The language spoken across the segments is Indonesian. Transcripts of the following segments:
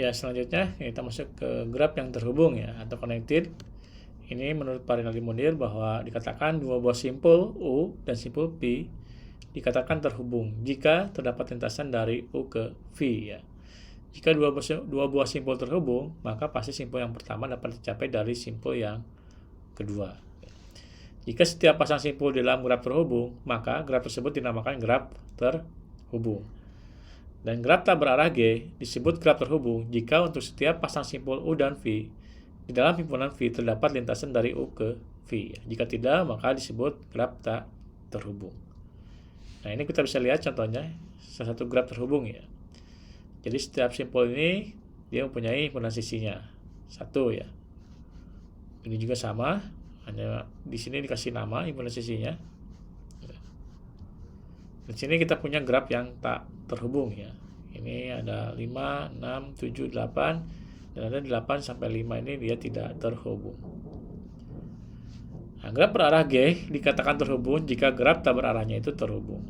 Ya, selanjutnya kita masuk ke graf yang terhubung ya atau connected. Ini menurut Parinali Munir bahwa dikatakan dua buah simpul U dan simpul P dikatakan terhubung jika terdapat lintasan dari U ke V ya. Jika dua buah simpul terhubung, maka pasti simpul yang pertama dapat dicapai dari simpul yang kedua. Jika setiap pasang simpul di dalam graf terhubung, maka graf tersebut dinamakan graf terhubung. Dan graf tak berarah G disebut graf terhubung jika untuk setiap pasang simpul U dan V di dalam himpunan V terdapat lintasan dari U ke V. Jika tidak, maka disebut graf tak terhubung. Nah, ini kita bisa lihat contohnya salah satu graf terhubung ya. Jadi setiap simpul ini dia mempunyai himpunan sisinya satu ya. Ini juga sama, hanya di sini dikasih nama himpunan sisinya. Di sini kita punya graf yang tak terhubung ya. Ini ada 5, 6, 7, 8 dan ada 8 sampai 5 ini dia tidak terhubung. Nah, graf berarah G dikatakan terhubung jika graf tak berarahnya itu terhubung.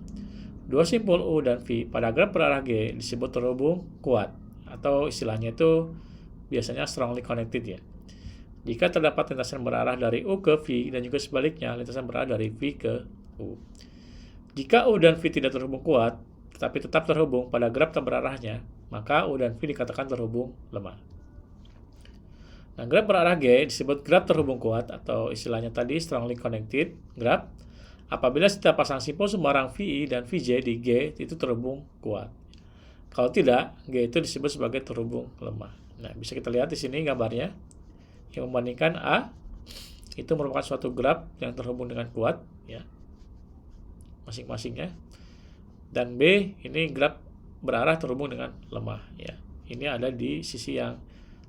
Dua simpul U dan V pada graf berarah G disebut terhubung kuat atau istilahnya itu biasanya strongly connected ya. Jika terdapat lintasan berarah dari U ke V dan juga sebaliknya lintasan berarah dari V ke U. Jika U dan V tidak terhubung kuat, tetapi tetap terhubung pada graf tak berarahnya, maka U dan V dikatakan terhubung lemah. Nah, graf berarah G disebut graf terhubung kuat atau istilahnya tadi strongly connected graf apabila setiap pasang simpul sembarang VI dan VJ di G itu terhubung kuat. Kalau tidak, G itu disebut sebagai terhubung lemah. Nah, bisa kita lihat di sini gambarnya yang membandingkan A itu merupakan suatu graf yang terhubung dengan kuat ya. Masing-masingnya, dan B ini graf berarah terhubung dengan lemah ya. Ini ada di sisi yang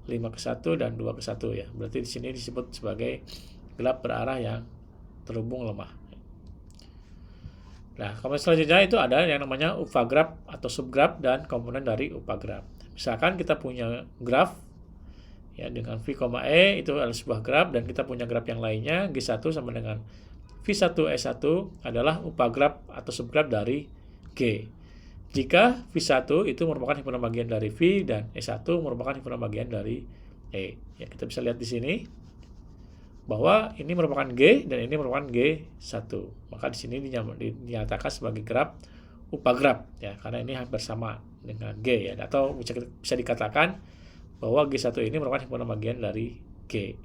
5 ke 1 dan 2 ke 1 ya. Berarti di sini disebut sebagai graf berarah yang terhubung lemah. Nah, komponen selanjutnya itu ada yang namanya upagraf atau subgraf dan komponen dari upagraf. Misalkan kita punya graf ya dengan V, E itu adalah sebuah graf dan kita punya graf yang lainnya G1 sama dengan V1 E1 adalah upagraf atau subgraf dari G. Jika V1 itu merupakan himpunan bagian dari V dan E1 merupakan himpunan bagian dari E. Ya, kita bisa lihat di sini bahwa ini merupakan G dan ini merupakan G1. Maka di sini dinyatakan sebagai graf upagraf ya, karena ini hampir sama dengan G ya, atau bisa dikatakan bahwa G1 ini merupakan himpunan bagian dari G.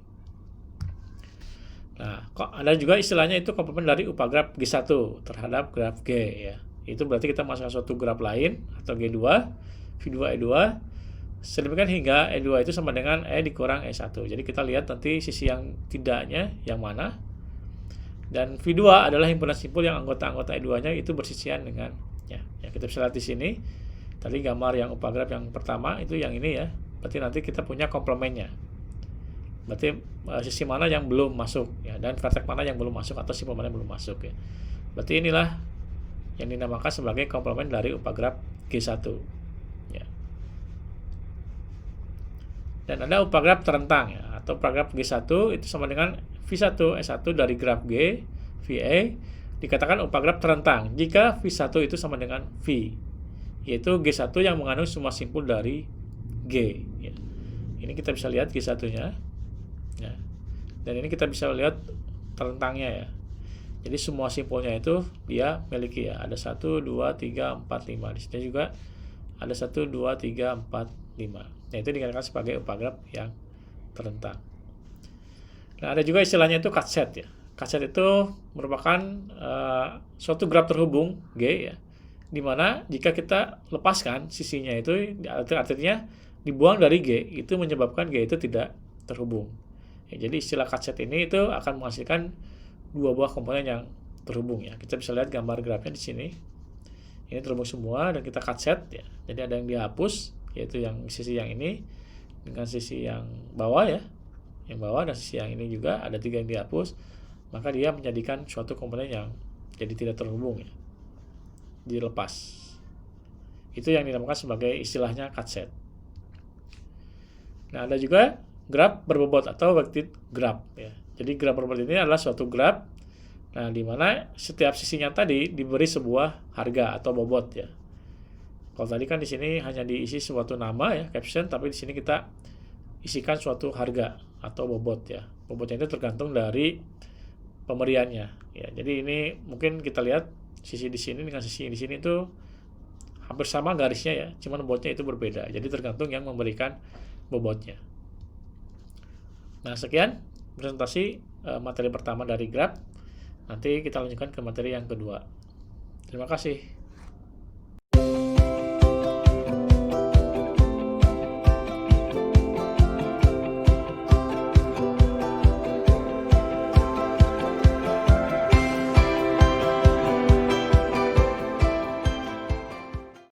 Nah, kok ada juga istilahnya itu komplement dari upagraf G1 terhadap graf G ya. Itu berarti kita masukkan suatu graf lain atau G2, V2, E2 sedemikian hingga E2 itu sama dengan E dikurang E1. Jadi kita lihat nanti sisi yang tidaknya yang mana. Dan V2 adalah himpunan simpul yang anggota-anggota E2-nya itu bersisian dengan ya. Ya, kita bisa lihat di sini. Tadi gambar yang upagraf yang pertama itu yang ini ya. Berarti nanti kita punya komplemennya. Berarti sisi mana yang belum masuk ya, dan vertex mana yang belum masuk atau simpul mana yang belum masuk ya. Berarti inilah yang dinamakan sebagai komplement dari upagraf G1 ya. Dan ada upagraf terentang ya, atau upagraf G1 itu sama dengan V1 E1 dari graf G VA dikatakan upagraf terentang jika V1 itu sama dengan V, yaitu G1 yang mengandung semua simpul dari G ya. Ini kita bisa lihat G1-nya ya. Dan ini kita bisa lihat terentangnya ya. Jadi semua simpulnya itu dia miliki ya. Ada 1, 2, 3, 4, 5. Di sini juga ada 1, 2, 3, 4, 5. Nah, itu dikatakan sebagai upagraf yang terentang. Nah, ada juga istilahnya itu cut set ya. Cut set itu merupakan suatu graf terhubung G ya. Dimana jika kita lepaskan sisinya itu artinya dibuang dari G, itu menyebabkan G itu tidak terhubung. Ya, jadi istilah cut set ini itu akan menghasilkan dua buah komponen yang terhubung ya. Kita bisa lihat gambar grafnya di sini. Ini terhubung semua dan kita cut set ya. Jadi ada yang dihapus yaitu yang sisi yang ini dengan sisi yang bawah ya. Yang bawah dan sisi yang ini juga ada 3 yang dihapus. Maka dia menjadikan suatu komponen yang jadi tidak terhubung ya. Dilepas. Itu yang dinamakan sebagai istilahnya cut set. Nah, ada juga graf berbobot atau weighted graph ya. Jadi graf berbobot ini adalah suatu graf di mana setiap sisinya tadi diberi sebuah harga atau bobot ya. Kalau tadi kan di sini hanya diisi suatu nama ya, caption, tapi di sini kita isikan suatu harga atau bobot ya. Bobotnya itu tergantung dari pemberiannya ya. Jadi ini mungkin kita lihat sisi di sini dengan sisi di sini itu hampir sama garisnya ya, cuman bobotnya itu berbeda. Jadi tergantung yang memberikan bobotnya. Nah, sekian presentasi materi pertama dari graph. Nanti kita lanjutkan ke materi yang kedua. Terima kasih.